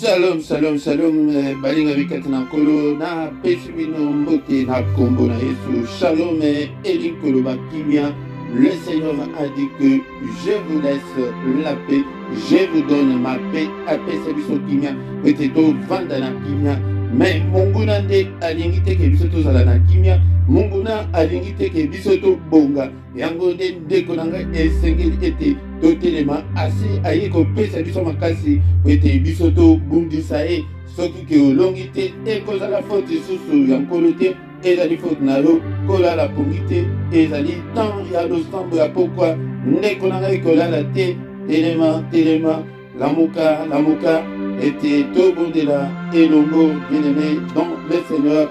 Shalom, shalom, shalom, balinga bikati na kolo na pesi bino mbote na kombo na Yesu. Shalom, Eli Koloba Kimia. Le Seigneur a dit que je vous laisse la paix, je vous donne ma paix. Paix c'est biso Kimia, peut-être vanda na Kimia. Mais monguna nde alingite ke biso to zala na Kimia. Monguna alingite ke biso to bonga. Yango nde ndeko nanga esengeli ete totelema asi aye kopesa biso makasi ete biso to bundisa ye soki ke olongi te ekozala faute susu ya nkolo te ezali faute na yo kolala pongi te ezali temps ya losambo ya pokwa ndeko na ngai kolala te telema lamuka ete tobondela elongo bien-aimé dans le Seigneur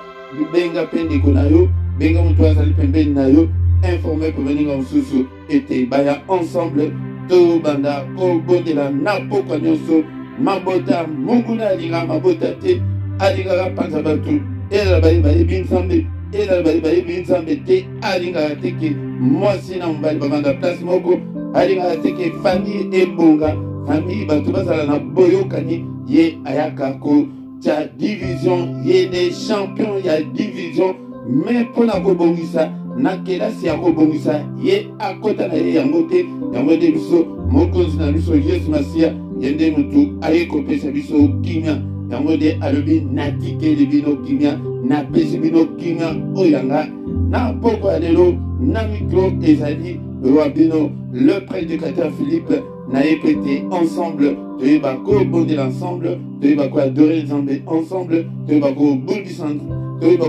benga mpe ndeko na yo benga moto azali pembeni na yo informé pour venir en sous et baya ensemble to banda ko bondela na pokwa nyonso mabota munguna alinga mabota te alinga panza batu ela bali binsambe ela bali binsambe te alinga teke mwasi na mbali bamanda place moko alinga teke famille ebonga famille batu basala na boyokani ye ayaka ko ta division ye des champions ya division mais pona ko bongisa na kelasi ya kobongisa ye akota na ye yango te yango nde biso mokonzi na biso Yesu Masiya ye nde mutu aye kopesa biso kimia yango nde alobi natikeli bino kimia napesi bino kimia oyanga na pokwa ya lelo na mikro ezali wa bino le prédicateur Philippe na ye pété ensemble toyeba kobondela ensemble toyeba koadorer Nzambe ensemble toyeba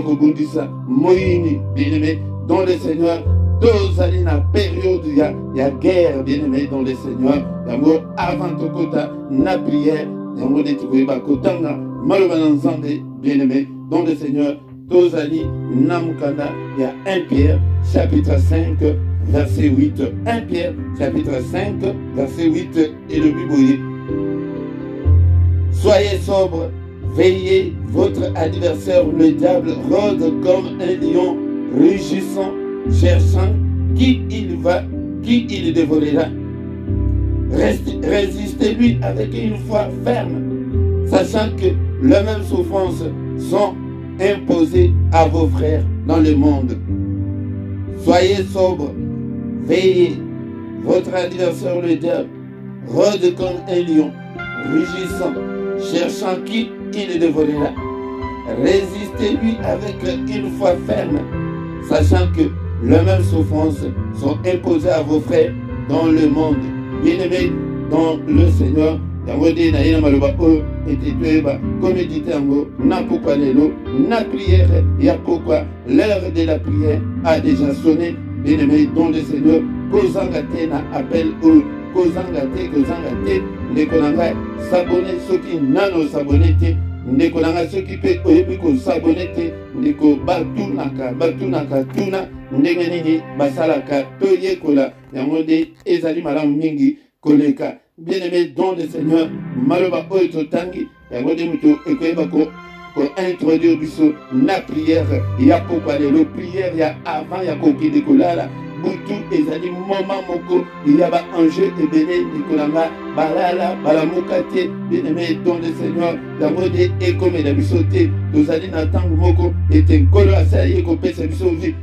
kobundisa moyini bien-aimé dans le Seigneur, tous allez dans la période il y a guerre, bien-aimé dans le Seigneur. D'abord, avant tout kota, na prière, d'abord, de trouver bakotanga, malheureusement ensemble, bien-aimé dans le Seigneur. Tous allez na mukanda, il y a 1 Pierre, chapitre 5, verset 8. 1 Pierre, chapitre 5, verset 8, et le Bible. Soyez sobres, veillez, votre adversaire, le diable, rôde comme un lion, rugissant, cherchant qui il dévorera. Résistez-lui avec une foi ferme, sachant que les mêmes souffrances sont imposées à vos frères dans le monde. Soyez sobres, veillez, votre adversaire le diable rôde comme un lion, rugissant, cherchant qui il dévorera. Résistez-lui avec une foi ferme, sachant que les mêmes souffrances sont imposées à vos frères dans le monde. Bien-aimés dans le Seigneur, Yahweh na yena maloba o etetoeba comme dit tango na pourquoi lelo na prière ya pourquoi l'heure de la prière a déjà sonné. Bien-aimés dans le Seigneur, kozanga te na appel o kozanga te ndeko na ngai s'abonner soki nano s'abonner te ndeko na ngai soki pe oyebi ko s'abonner te ndeko batunaka tuna ndenge nini basalaka to yekola yango nde ezali malamu mingi koleka. Bien-aimé dans le Seigneur, maloba oyo totangi yango nde moto ekoyeba ko introduire biso na prière ya pokwa lelo prière ya avant ya kokende kolala butu ezali moment moko ya ba enjeu ebele nikolanga balala balamuka te. Bien-aimé dans le Seigneur, yango nde ekomela biso te tozali na ntango moko ete nkolo asali ekopesa biso vie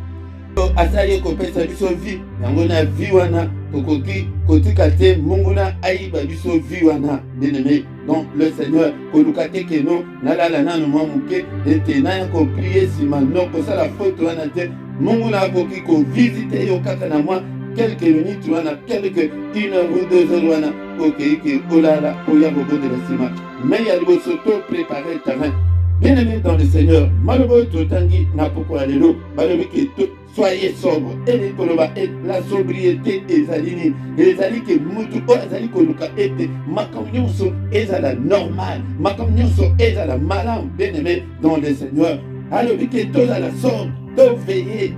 asali kopesa biso vie yango na vie wana tokoki kotika te munguna ayiba biso vie wana. Bien-aimé dans le Seigneur, koluka te keno nalala nanu mwa moke ete naya koprie nsima no kosala faute wana te munguna akoki kovisite yo kaka na mwa quelques minutes wana quelque 1 heure ou 2 heures wana okeiki olala oya kobondela nsima mais ya liboso to préparer terrain. Bien-aimé dans le Seigneur, malobo totangi na pokwa lelo balobi ke soyez sobre et la sobriété ezali ke mutu o ezali koluka ete makambo nyonso ezala normal makambo nyonso ezala malamu. Bien-aimé dans le Seigneur, alobi ke tozala sobre veiller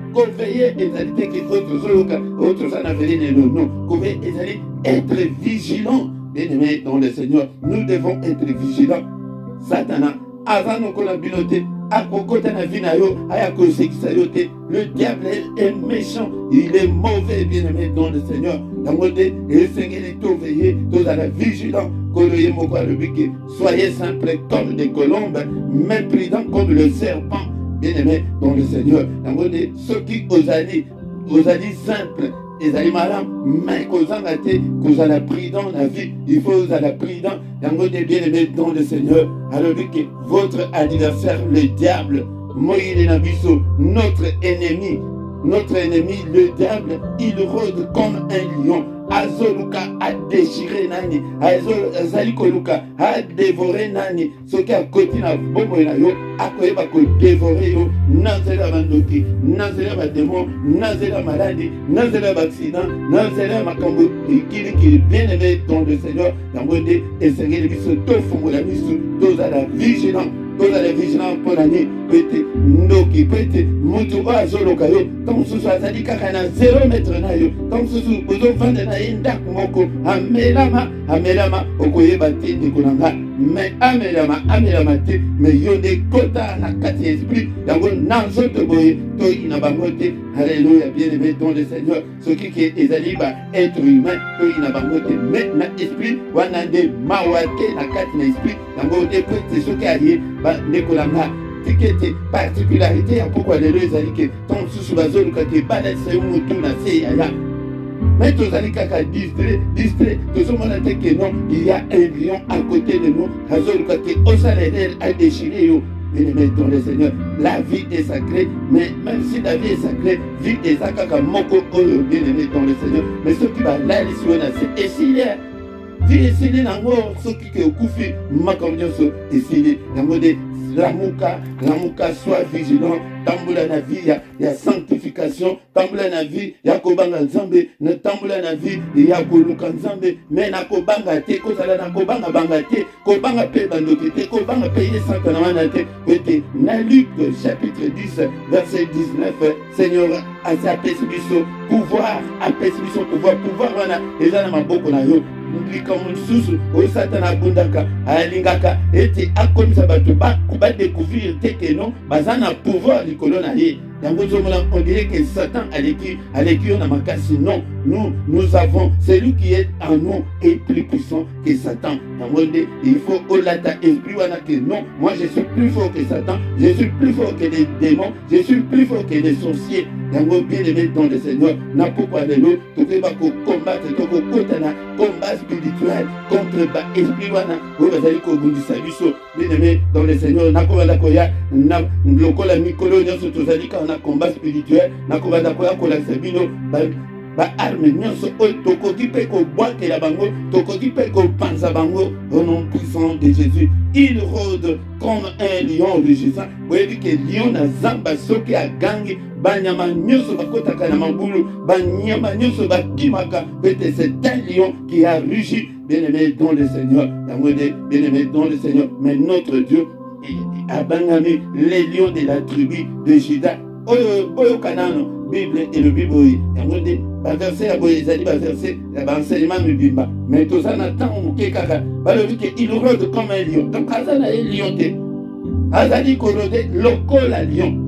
ezali te ke autres en avenir non koveille ezali être vigilant. Bien-aimé dans le Seigneur, nous devons être vigilants. Satana avant nous qu'on a biloté akokota na vie na yo, aya kosekisa yo te. Le diable est méchant, il est mauvais, bien-aimé dans le Seigneur. Dans mon Dieu, et Seigneur est tout veillé, tout à la vigilance. Soyez simples comme des colombes, mais prudents comme le serpent. Bien-aimé dans le Seigneur. Dans mon Dieu, ceux qui osent simples, ils allaient malins, mais qu'aux en a prudent la vie. Il faut aux en a prudent. Dans mon Dieu, bien-aimé dans le Seigneur. Alors que votre adversaire, le diable, Moïse Nabiso, notre ennemi, le diable, il rôde comme un lion. Azoluka a déchiré nani, Azalikoluka a dévoré nani. Ce qui a côté na bombo na yo, a koyeba ko dévorer yo. Nazela bandoki, nazela démon, nazela maladie, nazela accident, nazela makambo qui bien aimé dans le Seigneur. Dans mon Dieu, et Seigneur, il se tofu la misu, tous à la vigilance. Tous à la vigilance pour l'année, peut-être Noki, peut-être Moutoua Zolokayo, tant que ce soit Zadika Kana 0 mètre nayo, tant que ce soit Bozo Vande na Indak Moko, Amelama, Okoye Bati, Nikolanga, mais Amelama, mais Yonde Kota, na Kati Esprit, Yango Nanzo Toboye, Toi Inabangote, Alléluia, bien-aimé dans le Seigneur, ce qui est Ezaliba, être humain, Toi Inabangote, mais na Esprit, Wanande, Mawate, na Kati na Esprit, Yango de Petit, ce qui a lié, Nikolanga, tikete particularité ya pourquoi les deux alike tant sous bazolo kake balance mutu na se ya mais tous alikaka distrait tout ce monde a que non il y a un lion à côté de nous bazolo kake osaleder a déchiré yo. Bien-aimé dans le Seigneur, la vie est sacrée, mais même si la vie est sacrée, vie est sacrée moko oyo bien-aimé dans le Seigneur, mais ce qui va là les soins c'est essayé. Vie essayé nango ce qui ke okufi makamnyoso essayé nango de Lamuka soit vigilant, tambula na vie ya sanctification, tambula na vie ya kobanga nzambe, na tambula na vie ya koluka nzambe, mais na kobanga te, kozala na kobanga banga te, kobanga pe bandoki te, kobanga pe yesaka na wana te, kwete na Luc chapitre 10 verset 19, Seigneur apesi biso pouvoir, pouvoir wana eza na maboko na yo. Likambo susu o satana bundaka alingaka ete akomisa bato ba découvrir te que non bazana pouvoir likolo na ye. Yango zomona on dirait que Satan aleki on a makasi. Non, nous avons celui qui est en nous est plus puissant que Satan. Il faut olata esprit wana que non, moi je suis plus fort que Satan, je suis plus fort que les démons, je suis plus fort que les sorciers. Yango bien aimé dans le Seigneur, na pourquoi de l'eau, tu peux pas combattre, tu peux kotana combat spirituel contre ba esprit wana, ou bazali ko bundisa biso. Bien aimé dans le Seigneur, na ko la koya na lokola mikolo nyoso tozali ka na combat spirituel, na ko la koya ko la sabino ba arme nyonso oyo tokoki pe ko bwakela bango, tokoki pe ko panza bango au nom puissant de Jésus. Il rôde comme un lion rugissant. Vous voyez que lion na zamba soki a gangi banyama nyonso bakotaka na mabulu, banyama nyonso bakimaka. Peut-être c'est un lion qui a rugi. Bien-aimé dans le Seigneur, bien-aimé dans le Seigneur, mais notre Dieu a bangami les lions de la tribu de Juda. Oyo kanano Bible et le Bible yango verset ya boye ezali verset ya enseignement mibimba mais tout ça n'attend moke kaka balobi ke il rôde comme un lion donc azana ye lion te azali korode lokola lion.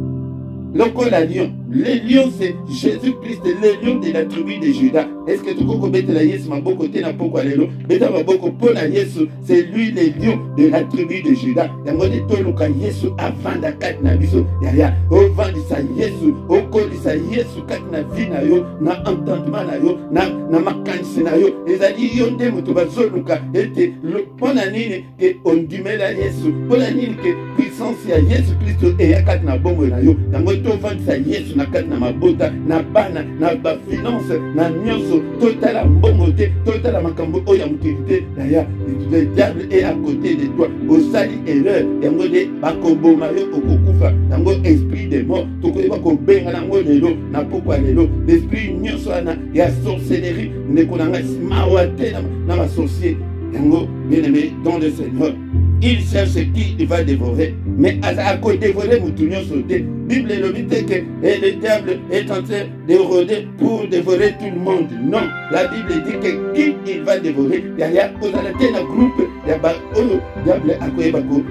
Le lion c'est Jésus-Christ, le lion de la tribu de Juda. Est-ce que tu peux mettre la Yesu ma beaucoup côté na poko alelo? Beta ma beaucoup pour la Yesu, c'est lui le lion de la tribu de Juda. Yango de toluka Yesu avant da kat na biso. Ya au vent de sa Yesu, au col de sa Yesu kat na vie na yo, na entendement na yo, na makanisi na yo. Ezali yo nde muto bazoluka ete le pona nini ke ondimela Yesu. Pona nini ke puissance ya Yesu Christ e yakat na bongo na yo. Yango to vent sa Yesu na kat na mabota, na bana, na ba finance, na nyonso, totala mbongo te, totala makambo oya mutivité. D'ailleurs, le diable est à côté de toi. Au sali erreur, yango de bakoboma yo okokufa. Yango esprit de mort, tokoyeba ko benga nango lelo, na pokwa lelo. L'esprit nyonso ana ya sorcellerie, nekonanga mawate na ma sorcier. Yango bien-aimé dans le Seigneur. Il cherche qui il va dévorer. Mais à quoi dévorer Moutounion sauté. Bible le dit que le diable est en train de rôder pour dévorer tout le monde. Non, la Bible dit que qui il va dévorer. Derrière, vous allez un groupe ya ba oyo diable akoyeba ko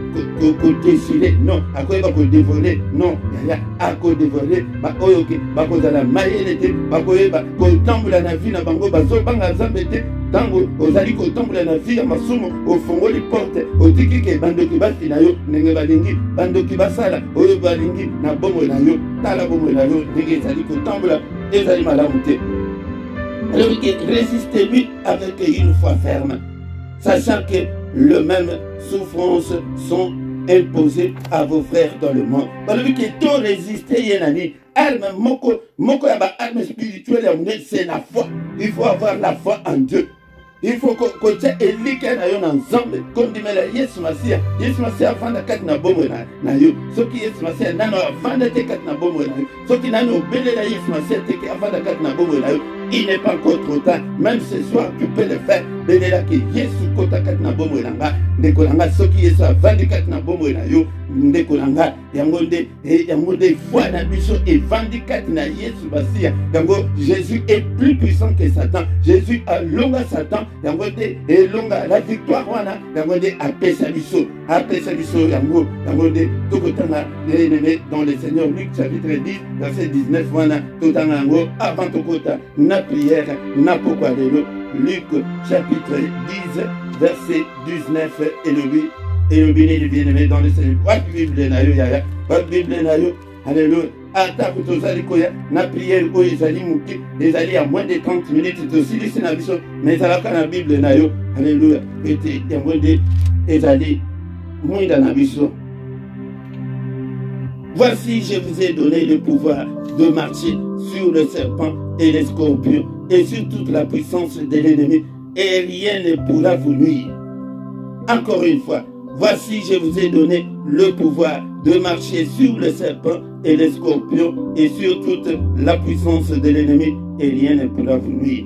décider non akoyeba ko dévoler non ya ako dévoler ba oyo ke bakozala mayele te bakoyeba ko tambola na vie na bango bazobanga nzambe te tango ozali kotambola na vie ya masumu ofongoli porte otiki ke bandoki batina yo ndenge balingi bandoki basala oyo balingi na bomoi na yo tala bomoi na yo ndenge ezali kotambola ezali malamu te. Alors résistez-lui avec une foi ferme, sachant que les mêmes souffrances sont imposées à vos frères dans le monde. Alors que tout résister yenani arme moko ya ba arme spirituelle c'est la foi. Il faut avoir la foi en Dieu. Il faut que tu aies na yo na nzambe kondimela Yesu Masia afanda kati na bomwe na yo soki Yesu Masia nano afanda te kati na bomwe na yo soki nano belela Yesu Masia te afanda kati na bomwe na yo. Il n'est pas encore trop tard. Même ce soir, tu peux le faire. Belela ke Yesu kota kati na bomwe na nga ndeko na nga soki Yesu avandi kati na bomwe na yo ndeko na nga yango nde foi na biso evandi kati na Yesu Masia. Yango Jésus est plus puissant que Satan. Jésus alonga Satan yango nde elonga la victoire wana yango nde apesa biso yango nde tokotanga dans le Seigneur Luc chapitre 10 verset 19 wana totanga yango avant tokota na prière na pokwa lelo. Luc chapitre 10 verset 19 et le bien-aimé dans le Seigneur. Pas de Bible na yo yaya, pas de Bible na yo. Alléluia. Ata kutozali koya na prière oyo ezali muki ezali à moins de 30 minutes tosilisi na biso mais ezalaka na Bible na yo. Alléluia. Ete yango nde ezali mwinda na biso. Voici, je vous ai donné le pouvoir de marcher sur le serpent et les scorpions et sur toute la puissance de l'ennemi, et rien ne pourra vous nuire. Encore une fois, voici, je vous ai donné le pouvoir de marcher sur le serpent et les scorpions et sur toute la puissance de l'ennemi, et rien ne pourra vous nuire.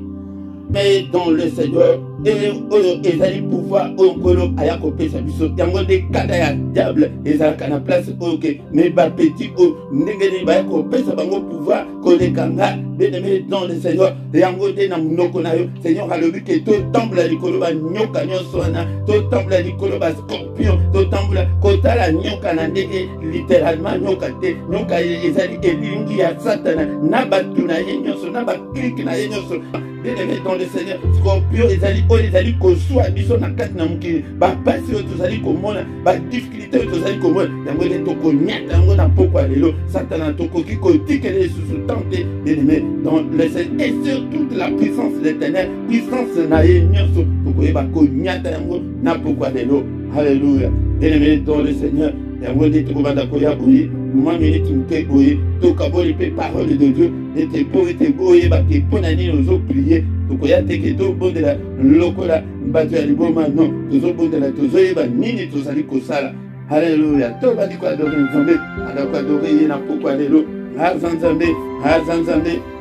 Mais dans le Seigneur, ezali pouvoir onkolo ayako pesa biso yango de kada ya diable ezalaka na place oke mais ba petit o ndenge ba yako pesa bango pouvoir kolekanga bien-aimé dans le Seigneur yango de na munoko na yo Seigneur alobi ke to tambula likolo ba nyoka nyonso wana to tambula likolo ba scorpion to tambula kotala nyoka na ndenge littéralement nyoka te nyoka ezali elingi ya Satana na batu na ye nyonso na ba clique na ye nyonso bien-aimé dans le Seigneur scorpion ezali ezali kozwa biso na kati na mokili bapasi oyo tozali komona badifficulté oyo tozali komona yango nde tokonyata yango na pokwa lelo Satana tokoki kotikela lisusu tante bien-aimé dans le Seigneur et sur toute la puissance de l'éternel puissance na ye nyonso tokoyeba konyata yango na pokwa lelo. Alléluia. Bien-aimé dans le Seigneur yango nde tokobanda koya boye mwa minute moke boye tokaboli mpe parole de Dieu ete po ete boyeba ke mpo na nini ozopriye tokoya teke tobondela lokola bato ya liboma non tozobondela tozoyeba nini tozali kosala. Alléluia. Tobandi koadore Nzambe anda koadore ye na pokwa lelo aza Nzambe.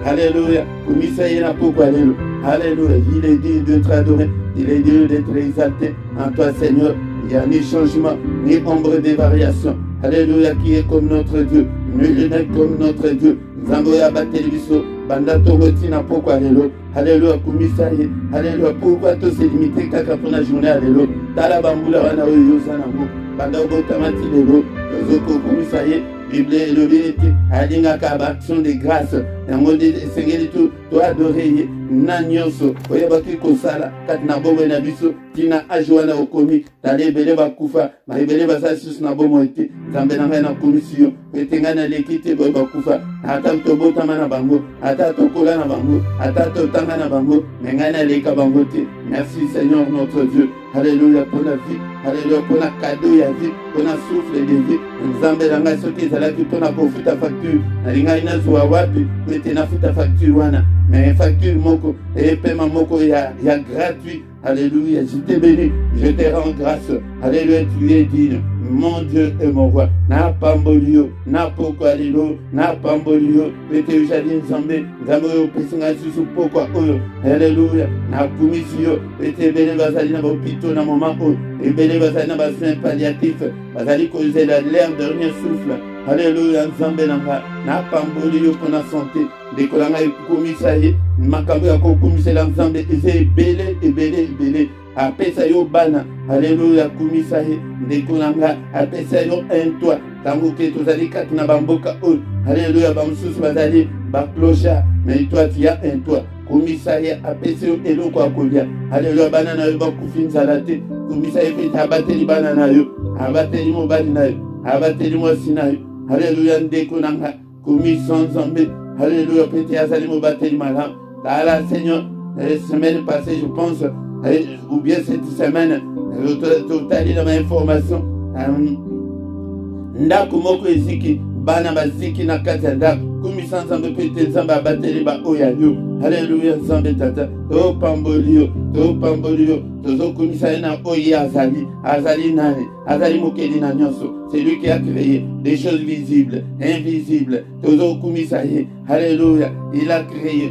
Alléluia. Komisa ye na pokwa lelo. Alléluia. Il est dit de te adorer, il est dit d'être exalté en toi Seigneur. Il n'y a ni changement, ni ombre de variation. Alléluia, qui est comme notre Dieu. Nul n'est comme notre Dieu. Zamboya Batelibiso, Bandato Rotina, pourquoi Alléluia. Alléluia, Kumisaye. Alléluia, pourquoi tout s'est limité kaka pour la journée Alléluia. Talabambula wana oyosanamo. Bandao Tamati Lelo. Zoko Kumisaye. Bible et le vérité. Alinga Kaba, action de grâce. Yango de Seigneur tout, toi adorer. Nanyoso. Oyabaki Kosala. Katna Bobo Nabiso. Tina Ajoana Okomi. Tale Beleba Kufa. Maibeleba Sasus Nabomo ete. Zambenanga na commission. Petengana lekite Boba Kufa. Atam Tobota na bango. Atato Kola na bango. Atato Tanga na bango. Mengana leka bangote. Merci Seigneur notre Dieu. Alléluia pour la vie. Alléluia pour la cadeau ya vie. Pour la souffle de vie. Nzambelanga soki ezalaki pour la kofuta facture. Nalinga ina zuwa wapi. Mete na futa facture wana. Mais facture moko. Et paiement moko ya gratuit. Alléluia. Je te bénis. Je te rends grâce. Alléluia. Tu es digne. Mon Dieu et mon roi. Na pambolio. Na poko alilo. Na pambolio. Pete ujali nzambe. Nzambe yo pesinga susu poko oyo. Alléluia. Na kumisio. Pete bene bazali na bopito na moment oyo. Et bene bazali na basoin palliatif. Bazali causer l'air dernier souffle. Alléluia. Nzambe nanga. Na pambolio pour la santé. Dekolanga ekomisa ye. Makambo ya kokomisa la nzambe. Eze ebele. apesa yo bana. Alléluia, kumisa ye ndeko nanga apesa yo un toit. Tango ke tozali kati na bamboka oyo. Alléluia, bamususu bazali baklocha, mais toi tu as un toit. Kumisa ye apesa yo eloko akolia. Alléluia, bana na yo bakufi nzala te. Kumisa ye pete abateli bana na yo, abateli mobali na yo, abateli mwasi na yo. Alléluia, ndeko nanga kumisa nzambe. Alléluia, pete azali mobateli malamu. Là, Seigneur, la semaine passée, je pense, ou bien cette semaine, total dans ma information, ndako moko eziki bana baziki na kati ya ndako kumisa nzambe pete nzambe abateli ba oya yo. Alléluia, nzambe tata topamboli yo tozokumisa ye na oyo azali nani azali mokeli na nyonso. C'est lui qui a créé des choses visibles, invisibles. Tozokumisa ye. Alléluia, il a créé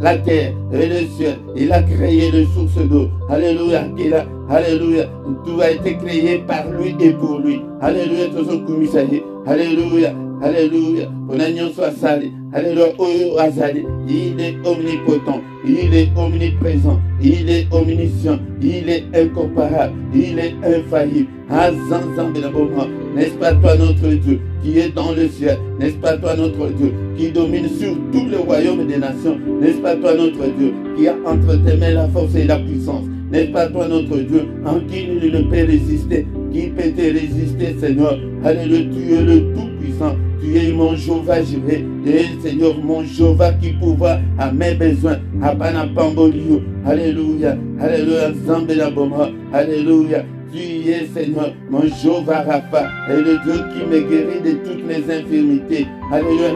la terre et le ciel. Il a créé les sources d'eau. Alléluia, alléluia, tout a été créé par lui et pour lui. Alléluia, tozokumisa ye. Alléluia, alléluia, on soit salé. Alléluia, oyo azali. Il est omnipotent, il est omniprésent, il est omniscient, il est incomparable, il est infaillible. N'est-ce pas toi notre Dieu qui est dans le ciel? N'est-ce pas toi notre Dieu qui domine sur tous les royaumes des nations? N'est-ce pas toi notre Dieu qui a entre tes mains la force et la puissance? N'est-ce pas toi notre Dieu en qui nul ne peut résister? Qui peut te résister, Seigneur? Alléluia, tu es le Tout-Puissant. Tu es mon Jéhovah Jireh. Tu es, Seigneur, mon Jéhovah qui pourvoit à mes besoins. Apana pambolio. Alléluia. Alléluia. Zambela Boma. Alléluia. Tu es, Seigneur, mon Jéhovah Rapha, et le Dieu qui me guérit de toutes mes infirmités. Alléluia,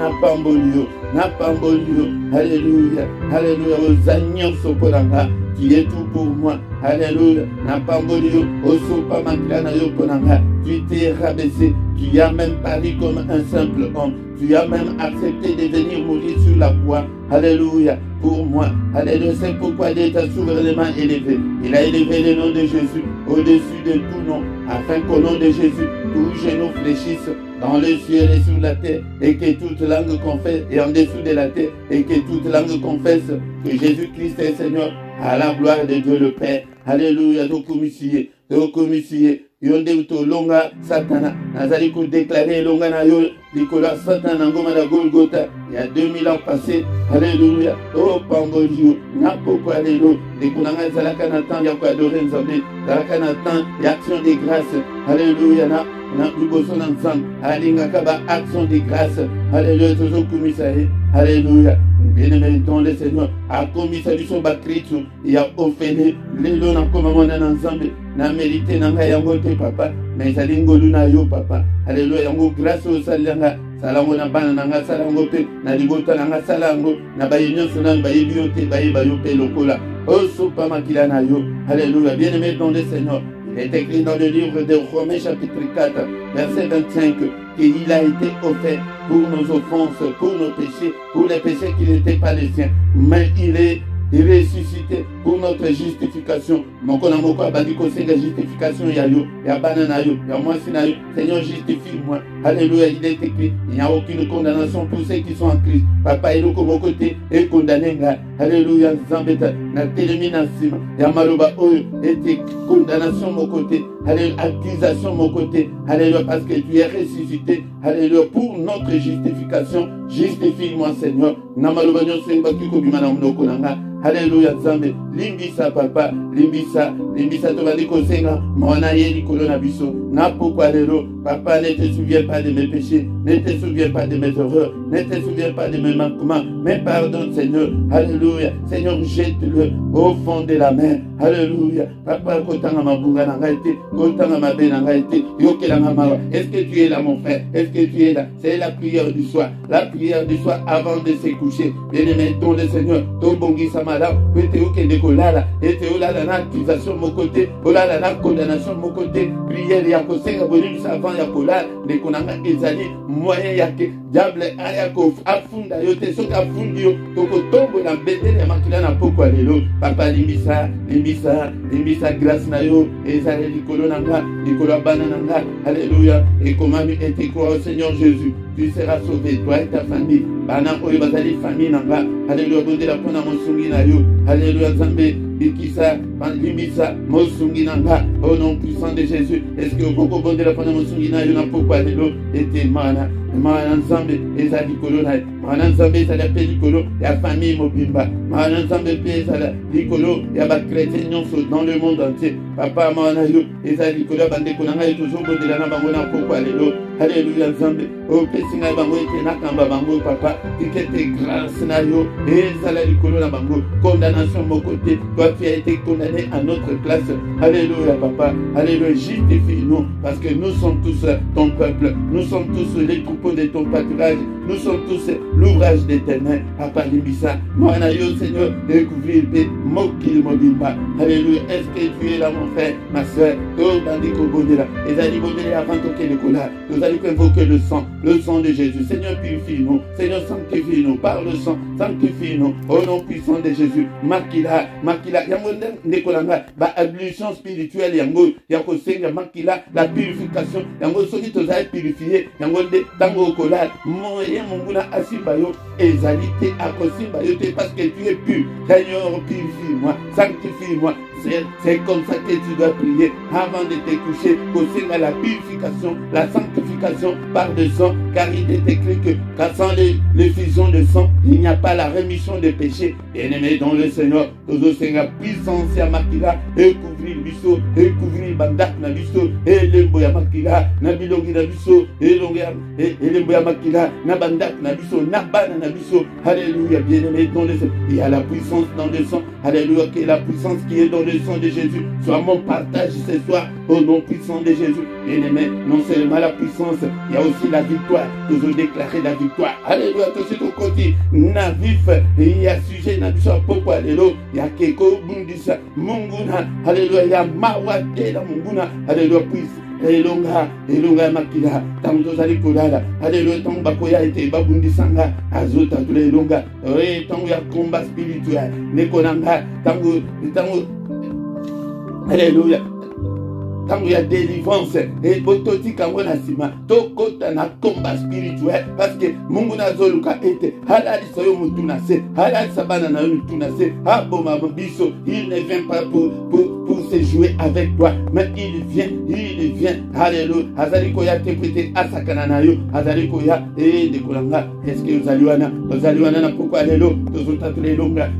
Napambolio, Alléluia, Alléluia, aux agneaux soporanga. Tu es tout pour moi. Alléluia, Napambolio, Osopa Maklana Yoponanga. Tu t'es rabaissé, tu as même parlé comme un simple homme. Tu as même accepté de venir mourir sur la croix. Alléluia, pour moi. Alléluia, c'est pourquoi il t'a souverainement élevé. Il a élevé le nom de Jésus au-dessus de tout nom, afin qu'au nom de Jésus, tous genoux fléchissent dans le ciel et sur la terre, et que toute langue confesse, et en dessous de la terre, et que toute langue confesse que Jésus-Christ est Seigneur, à la gloire de Dieu le Père. Alléluia, yonde to longa satana nazali ko déclarer longa na yo likola satana ngoma na Golgotha il y a 2000 ans passés. Alléluia, oh pambolio na poko alléluia de kunanga zalaka na temps ya ko adorer nzambe zalaka na temps ya action de grâce. Alléluia, na liboso na nzambe alinga kaba action de grâce. Alléluia, tozo kumisaye. Alléluia, bien-aimé dans le Seigneur a commis sa biso ba Kristo ya ofele lelo na koma mona na nzambe na mérité na ngai yango te papa, mais ezali ngolu na yo papa. Alléluia, yango grâce osalanga salango na bana na nga salango pe na libota na nga salango na bayi nyonso na bayebi yo te bayeba yo pe lokola osopa makila na yo. Alléluia, bien-aimé dans le Seigneur, il est écrit dans le livre de Romains chapitre 4 verset 25 qu'il a été offert pour nos offenses, pour nos péchés, pour les péchés qui n'étaient pas les siens, mais il est ressuscité pour notre justification. Mokona moko abandi kosenga justification ya yo, ya bana na yo, ya mwasi na yo. Seigneur, justifie-moi. Alléluia, il est écrit, il n'y a aucune condamnation pour ceux qui sont en Christ. Papa eloko moko te est condamné nga. Alléluia, zambeta na téléminasima ya maloba oyo était condamnation moko te. Alléluia, accusation moko te. Alléluia, parce que tu es ressuscité. Alléluia, pour notre justification. Justifie-moi, Seigneur. Na maloba nyonso ebaki kobima na monoko na nga. Alléluia, Zambé, limbisa papa, limbisa tobandi kosenga, mwana ye likolo na biso. Na pourquoi lelo, papa, ne te souviens pas de mes péchés, ne te souviens pas de mes horreurs, ne te souviens pas de mes manquements, mais pardonne, Seigneur. Alléluia, Seigneur, jette-le au fond de la mer. Alléluia, papa, kotanga mabunga na ngaite, kotanga mabe na ngaite, yokela ngamawa. Est-ce que tu es là, mon frère? Est-ce que tu es là? C'est la prière du soir, la prière du soir avant de se coucher. Bien-aimé, ton le Seigneur, ton bongi sama. Et olala na accusation mon côté, olala na condamnation mon côté, prière ya kosenga bonini savant ya kola, de konanga ezali moyen ya ke diable aya ko afunda yo te soka afundi yo toko tombo na bete ya makila na poko lelo. Papa limbisa grâce na yo ezali likolo nanga, likolo bana nanga. Alléluia, et comment était quoi au Seigneur Jésus, tu seras sauvé toi et ta famille. bana oyo bazali famille nanga alléluia bondela pona mosungi na yo alléluia nzambe bikisa limbisa mosungi nanga au nom puissant de Jésus. Est-ce que vous pouvez la prendre mosungi na yo na pourquoi de l'eau était mana nzambe ezali likolo na mana nzambe ezali pe likolo ya famille mobimba mana nzambe pe ezali likolo ya bakretien nyonso dans le monde entier papa mana yo ezali likolo ya bandeko na ngai toujours bondela na bango na pourquoi de l'eau alléluia nzambe opesi ngai bango ete nakamba bango papa tikete grâce na yo ezala likolo na bango condamnation moko te toi tu as été condamné à notre place alléluia papa alléluia justifie-nous parce que nous sommes tous ton peuple nous sommes tous les troupeaux de ton pâturage nous sommes tous l'ouvrage d'éternel papa limbisa mana yo Seigneur découvrir pe mokili mobimba alléluia est-ce que tu es là mon frère ma soeur to bandiko bondela ezali bondela avant que le kola nous allons invoquer le sang de Jésus. Seigneur, purifie-nous. Seigneur, sanctifie-nous. Par le sang, sanctifie-nous. Au nom puissant de Jésus. Makila. Yango ndekolanga. Ba ablution spirituelle yango. Yango senga makila. La purification. Yango soki tozali purifié. Yango nde tango kola. Moye monguna asimba yo. Ezalité akosimba yo te parce que tu es pur. Seigneur, purifie-moi. Sanctifie-moi. C'est comme ça que tu dois prier avant de te coucher. Aussi à la purification, la sanctification par le sang, car il est écrit que sans l'effusion de sang, il n'y a pas la rémission des péchés. Bien-aimé dans le Seigneur, toujours Seigneur, puissance à makila, et couvrir biso, et couvrir bandak na biso, et lembo ya makila, na bilongi na biso, et lembo ya makila, na bandak na biso, na bana na biso. Alléluia, bien-aimé dans le Seigneur. Il y a la puissance dans le sang. Alléluia, que la puissance qui est dans le sang de Jésus soit mon partage ce soir au nom puissant de Jésus. Bien-aimé, non seulement la puissance, il y a aussi la victoire. Toujours déclarer la victoire. Alléluia, tout de suite au côté. Na vif, il y a sujet, na biso pourquoi alléluia, il y a keko bundisa, munguna, alléluia, il y a mawate la munguna, alléluia, puissance. Elonga makila tango tozali kolala alléluia tango bakoya ete babundisanga azota tula elonga tango ya combat spirituel nekonanga tango alléluia tango ya délivrance et bototi kango na sima tokota na combat spirituel parce que mungu nazoluka ete halali soyo mutuna se halali sabana na yo mutuna se aboma biso il ne vient pas pour se jouer avec toi mais il vient alléluia azali koya interpréter asakana na yo azali koya de kolanga est-ce que ozali wana na pourquoi alléluia tozota tule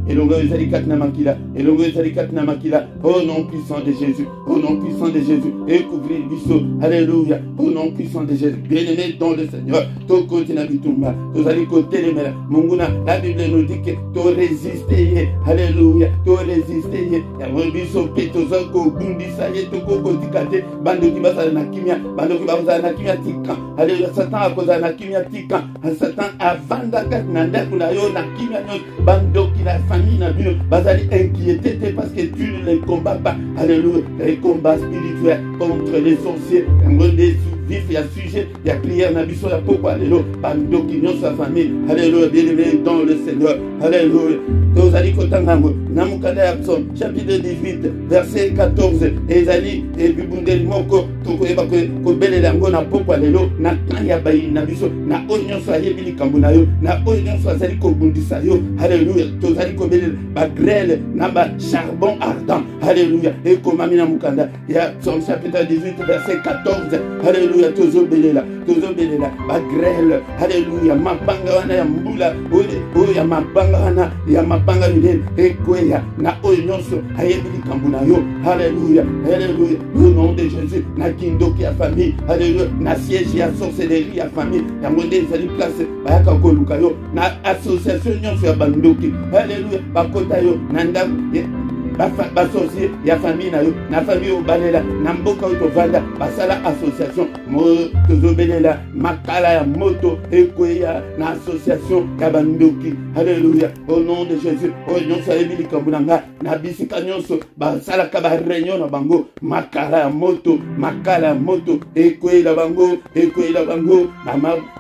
elonga ezali katina makila au nom puissant de Jésus au nom puissant de Jésus et couvrir biso alléluia au nom puissant de Jésus bien-aimé dans le Seigneur to continue bitumba to zali ko telemela munguna la Bible nous dit que to résister alléluia to résister ya biso peto zako bundisa yeto ko kotikate bando ki basala na kimia bando ki basala na kimia tika alléluia satan akoza na kimia tika satan avanda kat na ndako na yo na kimia nyos bando ki la famille na bino bazali inquiété parce que tu ne les combats pas alléluia les combats spirituels contre les sorciers, vif, il y a sujet, il y a prière, il y a pourquoi, alléluia, bando qui vient sa famille, alléluia, bien-aimé dans le Seigneur, alléluia. Tozali kotangango, namukanda ya Psaume, chapitre 18, verset 14, ezali, et bibundeli moko, toko eba ko belela ngo na pourquoi, alléluia, na kanya bayi na biso, na onyo so ayebili kambo na yo, na onyo so azali ko bundisa yo, alléluia, tozali ko belela ba grêle, na ba charbon ardent, alléluia, et komami na mukanda, ya Psaume chapitre 18, verset 14, alléluia, tozo belela, ba grêle, alléluia, mabanga wana ya mbula, oyo ya mabanga wana, ya mabanga yule, ekweya, na oyo nyonso, ayebili kambo na yo, alléluia, alléluia, au nom de Jésus, na kindoki ya famille, alléluia, na siège ya sorcellerie ya famille, ya mwende ezali place, bayaka koluka yo, na association nyonso ya bandoki, alléluia, bakota yo, na ndaku, basorcier ya famille na yo na famille obalela na mboka oyo tovanda basala association tozobelela makala ya moto ekweya na association ya bandoki alléluia au nom de Jésus oyo nyonso ayebi likambo na nga na bisika nyonso basalaka baréunion na bango makala ya moto ekweyela bango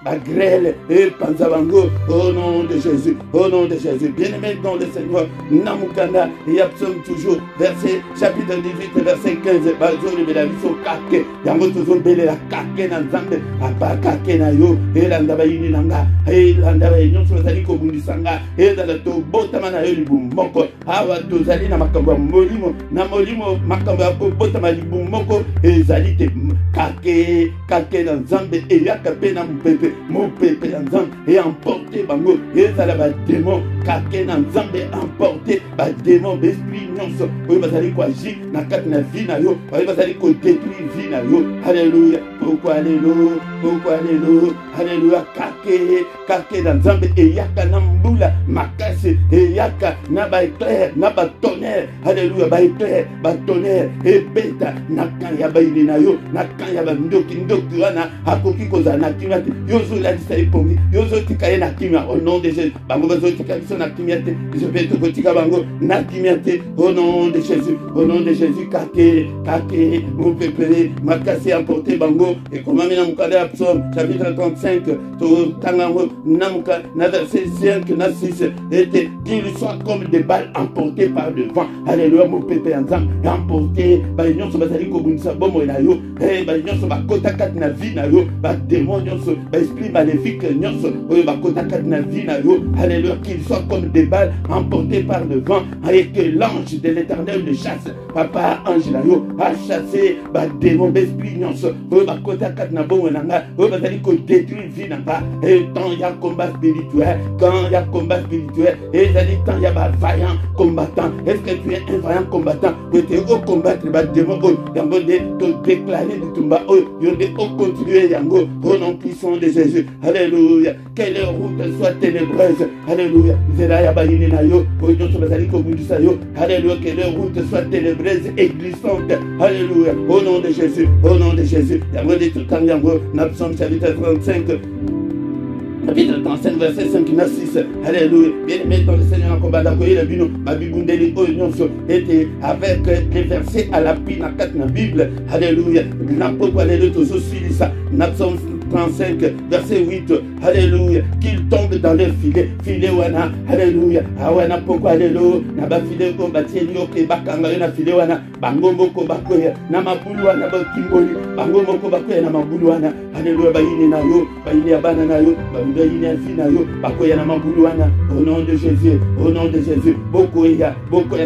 bagrele epanza bango au nom de Jésus bien-aimé dans le Seigneur namukanda ya Psaume toujours, verset, chapitre 18, verset 15, bazoli bela biso kake, yango tozo bele la kake na nzambe, apa kake na yo, elanda ba yini nanga, elanda ba yini nyonso bazali kobundisanga, ezala tobotama na yo libu moko, awa tozali na makambo ya molimo, na molimo makambo ya kobotama libu moko, ezali te kake na nzambe, eyaka pe na mopepe na nzambe, et emporte bango, ezala ba démon, kake na nzambe, emporte ba démon, besprit nyonso, oyo bazali ko agir na kati na vie na yo, oyo bazali ko détruire vie na yo. Alléluia. Pourquoi alléluia? Pourquoi alléluia? Alléluia. Kake na nzambe, eyaka na mbula makasi, eyaka na ba éclair, na ba tonnerre. Alléluia. Ba éclair, ba tonnerre, ebeta na kan ya ba ini na yo, na kan ya ba ndoki wana akoki kozala na kimia te. Yozo la disa epongi, yozo tika ye na kimia au nom de Jésus. Bango bazo tika biso na kimia te. Je vais te kotika bango na kimia te au nom de Jésus. Au nom de Jésus, kake, mon peuple, makasi emporté bango. Et comme amena mukade ya Psaume, chapitre 35, to tangango, namuka, na verset 5, na 6, était qu'il soit comme des balles emportées par le vent. Alléluia, mon peuple ensemble, emporté, ba nyonso bazali ko bundisa bomo na yo, ba nyonso ba kota kat na vie na yo, ba démon nyonso, ba esprit maléfique nyonso, oyo ba kota kat na vie na yo. Alléluia, qu'il soit comme des balles emportées par le vent, et que l'ange de l'Éternel le chasse. Papa ange na yo a chassé ba démon d'esprit nyonso, oyo ba kota kat na bomo na nga, oyo bazali ko détruire vie na nga. Et tant il y a combat spirituel, quand il y a combat spirituel, et tant il y a ba vaillant combattant. Est-ce que tu es un vaillant combattant? Que tu es au combattre ba démon, yango de te déclarer de tumba, yo de au continuer yango, au nom puissant de Jésus. Alléluia. Que les routes soient ténébreuses. Alléluia. Zera ya ba yini na yo, oyo nyonso bazali ko bundisa yo. Alléluia. Que les routes soient ténébreuses et glissantes. Alléluia. Au nom de Jésus. Au nom de Jésus. Yango de tout le temps yango, na Psaume chapitre 35. Chapitre 35, verset 5 à 6. Alléluia. Bien-aimé dans le Seigneur, ma bibundeli nyonso était avec les versets à l'appui dans la Bible. Alléluia. N'importe quoi, les autres aussi, ça. Psaume 35, verset 8. Alléluia. Qu'ils tombent dans leur filet. Filet wana. Alléluia. Awana pourquoi alléluia. Naba filet ko batieli oke bakanga na filet wana. Bango moko bakoya. Na mabulu wana bakimboli. Bango moko bakoya na mabulu wana. Alléluia. Bayini na yo. Bayini abana na yo. Au nom de Jésus, au nom de Jésus, bokoya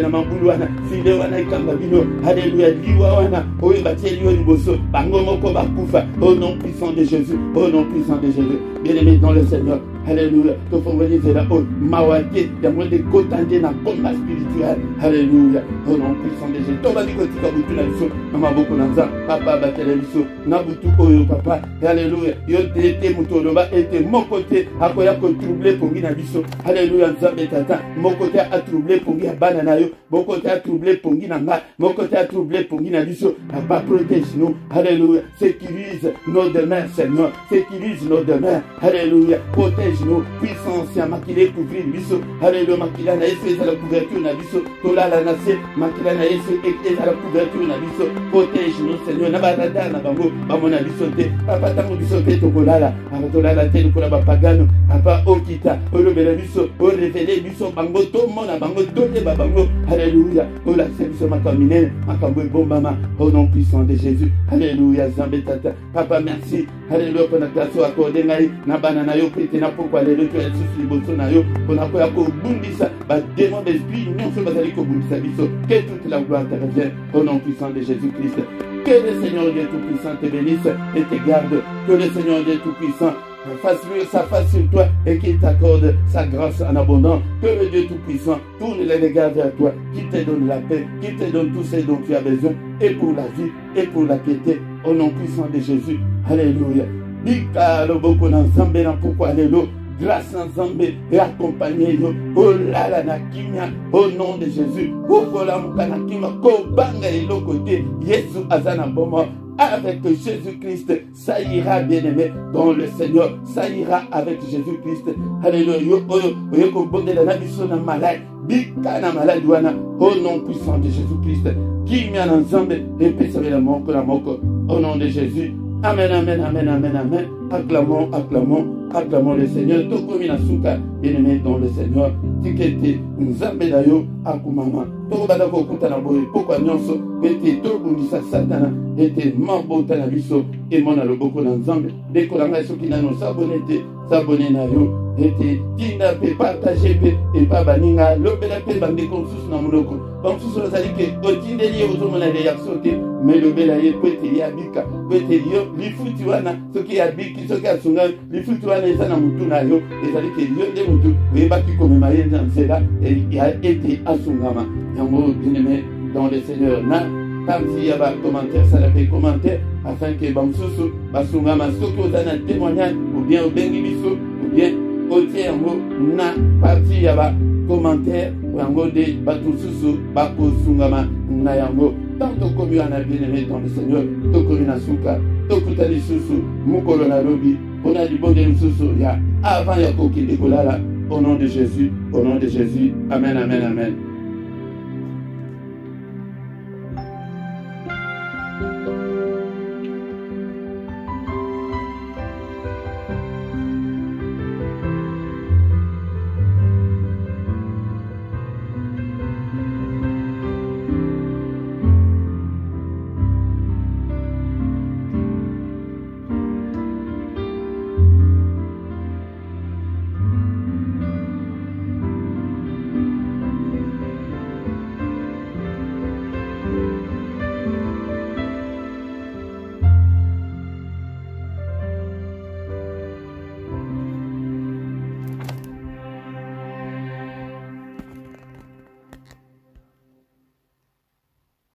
na mambuluana, filewana ikambabino, alléluia, liwawana, oyo batieli liboso, bango moko bakufa, au nom puissant de Jésus, au nom puissant de Jésus, bien-aimé dans le Seigneur, alléluia, to fongoli zela o, mawate, ya mwende kotande na combat spirituel, alléluia, au nom puissant de Jésus, toba liko tika butu na biso, mama boko na nza, papa batele biso, na butu oyo papa, alléluia, yo te mutoloba ete moko te, akoya ko troubler pongi na biso. Alléluia, nzambe tata. Mon côté a troublé pongi ya bana na yo. Mon côté a troublé pongi na nga. Mon côté a troublé pongi na biso. Papa protège nous. Alléluia. Sécurise nos demeures, Seigneur. Sécurise nos demeures. Alléluia. Protège nous. Puissance ya makile couvrir biso. Alléluia. Makila na yesu eza la couverture na biso. Tola la nase. Makila na yesu eza la couverture na biso. Protège nous, Seigneur. Na barada na bango. Bamona biso te. Papa tango biso te tokolala. Tokolala te lokola bapagano. Papa okita, olobela biso, o révélé biso bango to mona bango donné bango. Alléluia. O la biso makamine, makambo bombama au nom puissant de Jésus. Alléluia. Zambe tata. Papa merci. Alléluia pour la grâce accordée ngai na banana yo prité na pourquoi les deux tu liboso na yo pour ko ya ko bundisa ba démon d'esprit non se bazali ko bundisa biso. Que toute la gloire te revienne au nom puissant de Jésus-Christ. Que le Seigneur Dieu tout-puissant te bénisse et te garde. Que le Seigneur Dieu tout-puissant fasse sa face sur toi et qu'il t'accorde sa grâce en abondance. Que le Dieu Tout-Puissant tourne les regards vers toi, qui te donne la paix, qui te donne tout ce dont tu as besoin, et pour la vie, et pour la piété, au nom puissant de Jésus. Alléluia. Pourquoi alléluia. Grâce ensemble et accompagner nous. Oh là là, nakimia, au nom de Jésus. Oh voilà, mukanakima, kobanga et l'autre côté. Yesu azana bomo. Avec Jésus-Christ, ça ira, bien-aimé, dans le Seigneur, ça ira avec Jésus-Christ. Alléluia. Au nom puissant de Jésus-Christ, qui m'y a ensemble et puis ça la mort, au nom de Jésus. Amen, amen, amen, amen, amen. Acclamons, acclamons, acclamons le Seigneur. Tout comme il a souka, bien-aimé dans le Seigneur. Tikete, Nzambe dayo, akumama. tokobanda kokutana boye pokwa nyonso ete tobundisa satana ete mabota na biso emona loboko na nzambe ndeko na ngai soki nano sabone te sabone na yo ete tinda mpe partage mpe epa baninga lobela mpe bandeko mosusu na monoko bamosusu bazali ke otindeli ye ozomona reaction te me lobela ye po ete ye abika po ete yo lifuti wana soki abiki soki asungami lifuti wana eza na mutu na yo ezali ke yo nde mutu oyebaki komema ye na nzela ete asungama yango bien-aimé dans le Seigneur na parti ya commentaire ça la fait commentaire afin que bamosusu basungama soki oza na témoignage ou bien obengi biso ou bien otie yango na parti ya commentaire yango nde bato mosusu bakosungama na yango tant tokomi wana bien-aimé dans le Seigneur tokomi na suka tokuta lisusu mokolo na lobi mpona libonge lisusu ya avant ya kokende kolala au nom de Jésus, amen, amen, amen.